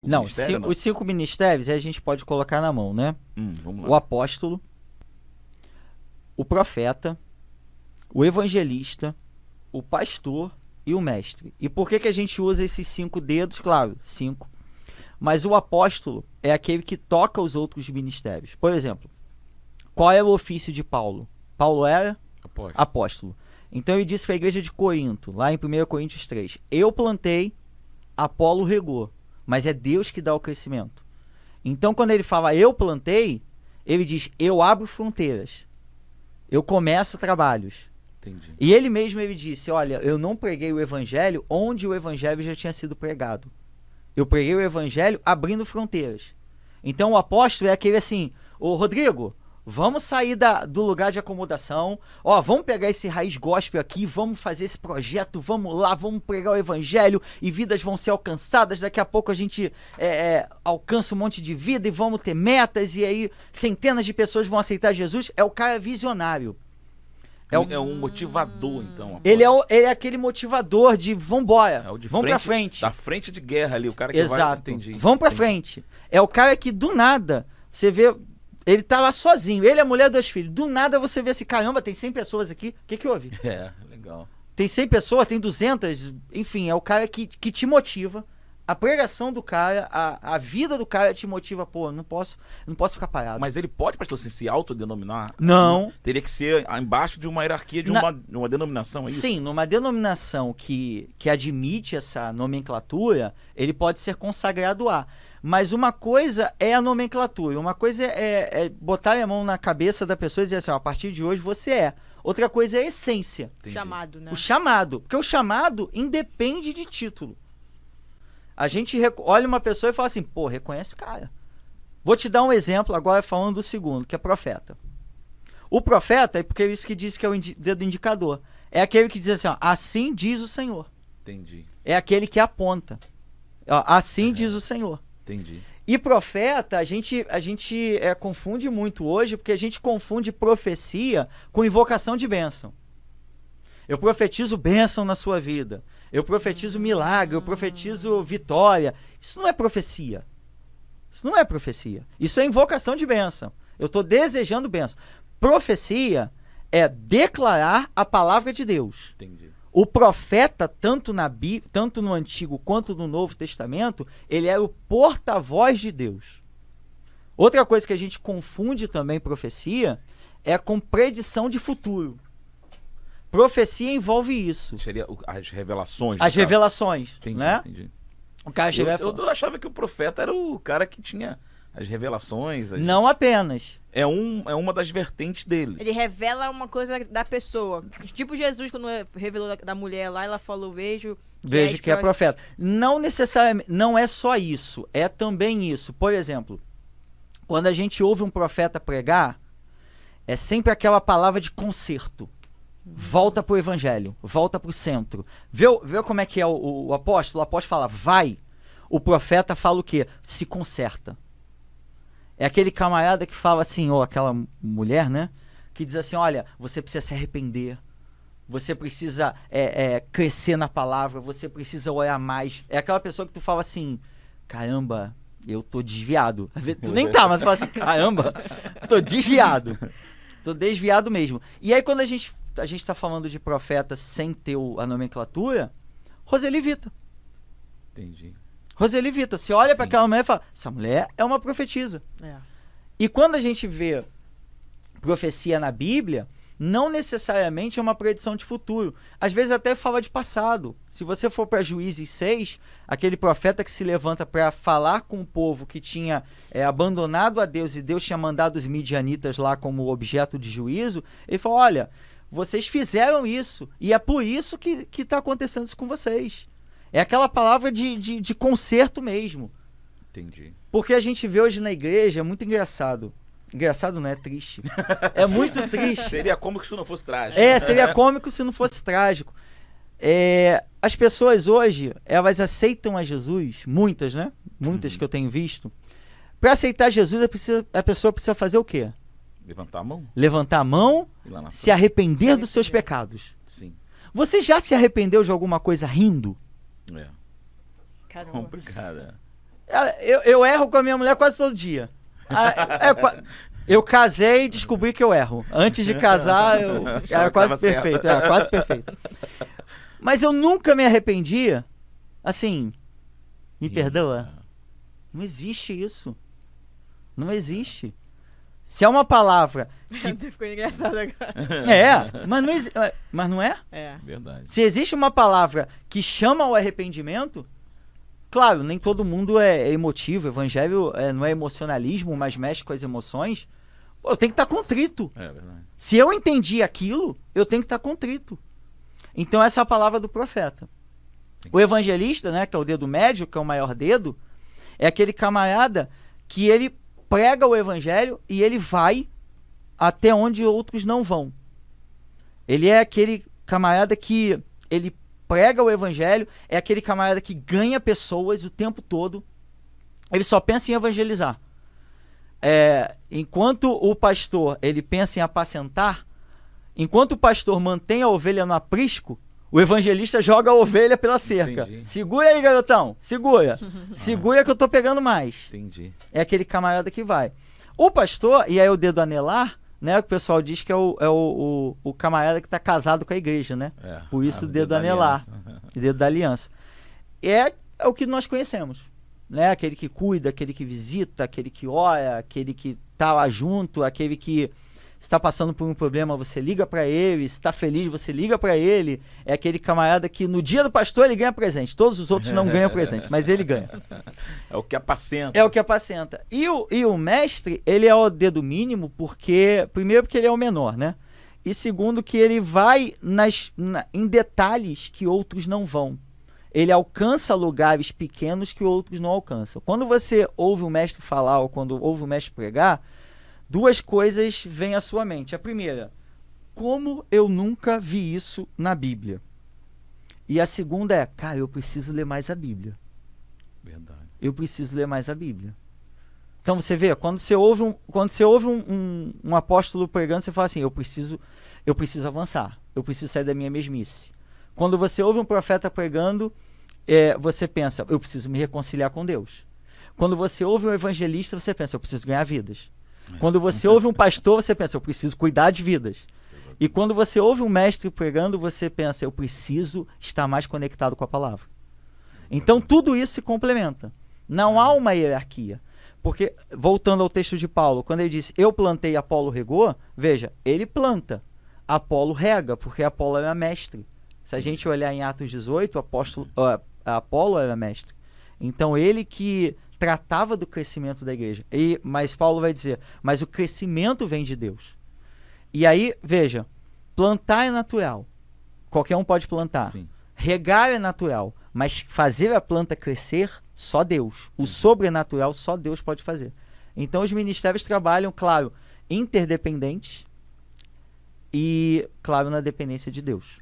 Não, ministério, não? os 5 ministérios a gente pode colocar na mão, né? Vamos lá. O apóstolo, o profeta, o evangelista, o pastor e o mestre. E por que a gente usa esses 5 dedos? Claro, 5. Mas o apóstolo é aquele que toca os outros ministérios. Por exemplo, qual era o ofício de Paulo? Paulo era apóstolo. Então ele disse para a igreja de Corinto, lá em 1 Coríntios 3, eu plantei, Apolo regou, mas é Deus que dá o crescimento. Então quando ele fala eu plantei, ele diz eu abro fronteiras, eu começo trabalhos. Entendi. E ele disse, olha, eu não preguei o evangelho onde o evangelho já tinha sido pregado. Eu preguei o evangelho abrindo fronteiras. Então o apóstolo é aquele assim, ô Rodrigo, vamos sair do lugar de acomodação, vamos pegar esse raiz gospel aqui, vamos fazer esse projeto, vamos lá, vamos pregar o evangelho e vidas vão ser alcançadas, daqui a pouco a gente alcança um monte de vida e vamos ter metas e aí centenas de pessoas vão aceitar Jesus. É o cara visionário. É um motivador, então. Ele é aquele motivador de vambora, vamos pra frente. Da frente de guerra ali, o cara que Exato. vai... Entendi. Vamos pra frente. É o cara que do nada, você vê... Ele tá lá sozinho, ele é a mulher, 2 filhos. Do nada você vê assim, caramba, tem 100 pessoas aqui. O que houve? Legal. Tem 100 pessoas, tem 200. Enfim, é o cara que te motiva. A pregação do cara, a vida do cara te motiva. Pô, não posso ficar parado. Mas ele pode, pastor, assim, se autodenominar? Não. Teria que ser embaixo de uma hierarquia, de uma denominação, é isso? Sim, numa denominação que admite essa nomenclatura, ele pode ser consagrado a. Mas uma coisa é a nomenclatura, uma coisa é botar a mão na cabeça da pessoa e dizer assim, a partir de hoje você é. Outra coisa é a essência. Entendi. Chamado, né? O chamado, porque o chamado independe de título. A gente olha uma pessoa e fala assim, pô, reconhece o cara. Vou te dar um exemplo agora falando do segundo, que é profeta. O profeta, é porque é isso que diz que é o dedo indicador, é aquele que diz assim, assim diz o Senhor. Entendi. É aquele que aponta. Assim diz o Senhor. Entendi. E profeta, a gente confunde muito hoje, porque a gente confunde profecia com invocação de bênção. Eu profetizo bênção na sua vida. Eu profetizo milagre, eu profetizo vitória. Isso não é profecia. Isso não é profecia. Isso é invocação de bênção. Eu estou desejando bênção. Profecia é declarar a palavra de Deus. Entendi. O profeta, tanto no Antigo quanto no Novo Testamento, ele era o porta-voz de Deus. Outra coisa que a gente confunde também profecia é com predição de futuro. Profecia envolve isso. Seria as revelações. As revelações, entendi, né? Entendi. O cara Eu achava que o profeta era o cara que tinha as revelações. Não apenas. É uma das vertentes dele. Ele revela uma coisa da pessoa. Tipo Jesus, quando revelou da mulher lá, ela falou, vejo que é profeta. Não necessariamente, não é só isso, é também isso. Por exemplo, quando a gente ouve um profeta pregar, é sempre aquela palavra de conserto. Volta pro evangelho, volta pro centro. Vê como é que é o apóstolo? O apóstolo fala, vai. O profeta fala o quê? Se conserta. É aquele camarada que fala assim, ou aquela mulher, né? Que diz assim, olha, você precisa se arrepender. Você precisa crescer na palavra, você precisa orar mais. É aquela pessoa que tu fala assim, caramba, eu tô desviado. Tu nem tá, mas tu fala assim, caramba, tô desviado. Tô desviado mesmo. E aí quando a gente tá falando de profeta sem ter a nomenclatura, Roseli Vita. Entendi. Roseli Vita, você olha para aquela mulher e fala, essa mulher é uma profetisa. E quando a gente vê profecia na Bíblia, não necessariamente é uma predição de futuro. Às vezes até fala de passado. Se você for para Juízes 6, aquele profeta que se levanta para falar com o povo que tinha abandonado a Deus e Deus tinha mandado os midianitas lá como objeto de juízo, ele fala, olha, vocês fizeram isso e é por isso que está acontecendo isso com vocês. É aquela palavra de conserto mesmo. Entendi. Porque a gente vê hoje na igreja, é muito engraçado. Engraçado não é triste. É muito triste. Seria cômico se não fosse trágico. Seria cômico se não fosse trágico. As pessoas hoje, elas aceitam a Jesus, muitas, né? Muitas que eu tenho visto. Para aceitar Jesus, a pessoa precisa fazer o quê? Levantar a mão. Levantar a mão, se arrepender dos seus pecados. Sim. Você já se arrependeu de alguma coisa rindo? É. Caramba. Complicado. Eu erro com a minha mulher quase todo dia. Eu casei e descobri que eu erro. Antes de casar, eu era quase perfeito. Era quase perfeito. Mas eu nunca me arrependia. Assim, me perdoa? Não existe isso. Não existe. Se é uma palavra que... Ficou engraçado agora. Mas não é? É. Verdade. Se existe uma palavra que chama ao arrependimento, claro, nem todo mundo é emotivo. O evangelho não é emocionalismo, mas mexe com as emoções. Pô, eu tenho que estar contrito. É verdade. Se eu entendi aquilo, eu tenho que estar contrito. Então essa é a palavra do profeta. Sim. O evangelista, né, que é o dedo médio, que é o maior dedo, é aquele camarada que ele prega o evangelho e ele vai até onde outros não vão. Ele é aquele camarada que ele prega o evangelho, é aquele camarada que ganha pessoas o tempo todo. Ele só pensa em evangelizar. Enquanto o pastor ele pensa em apacentar, enquanto o pastor mantém a ovelha no aprisco, o evangelista joga a ovelha pela cerca. Entendi. Segura aí, garotão. Segura. Segura que eu tô pegando mais. Entendi. É aquele camarada que vai. O pastor, e aí o dedo anelar, né? O pessoal diz que é o camarada que tá casado com a igreja, né? Por isso o dedo anelar. O dedo da aliança. É o que nós conhecemos. Né? Aquele que cuida, aquele que visita, aquele que ora, aquele que tá lá junto, aquele que está passando por um problema, você liga para ele, se está feliz, você liga para ele. É aquele camarada que no dia do pastor ele ganha presente. Todos os outros não ganham presente, mas ele ganha. É o que apacenta. É o que apacenta. E o mestre, ele é o dedo mínimo porque, primeiro porque ele é o menor, né? E segundo que ele vai em detalhes que outros não vão. Ele alcança lugares pequenos que outros não alcançam. Quando você ouve o mestre falar ou quando ouve o mestre pregar, duas coisas vêm à sua mente. A primeira, como eu nunca vi isso na Bíblia? E a segunda é, cara, eu preciso ler mais a Bíblia. Verdade. Eu preciso ler mais a Bíblia. Então você vê, quando você ouve um apóstolo pregando, você fala assim, eu preciso avançar, eu preciso sair da minha mesmice. Quando você ouve um profeta pregando, você pensa, eu preciso me reconciliar com Deus. Quando você ouve um evangelista, você pensa, eu preciso ganhar vidas. Quando você ouve um pastor, você pensa, eu preciso cuidar de vidas. E quando você ouve um mestre pregando, você pensa, eu preciso estar mais conectado com a palavra. Então tudo isso se complementa. Não há uma hierarquia. Porque, voltando ao texto de Paulo, quando ele disse, eu plantei, Apolo regou, veja, ele planta, Apolo rega, porque Apolo era mestre. Se a gente olhar em Atos 18, Apolo era mestre. Então ele que tratava do crescimento da igreja. Mas Paulo vai dizer, mas o crescimento vem de Deus. E aí, veja, plantar é natural. Qualquer um pode plantar. Sim. Regar é natural. Mas fazer a planta crescer, só Deus. O sobrenatural, só Deus pode fazer. Então os ministérios trabalham, claro, interdependentes e, claro, na dependência de Deus.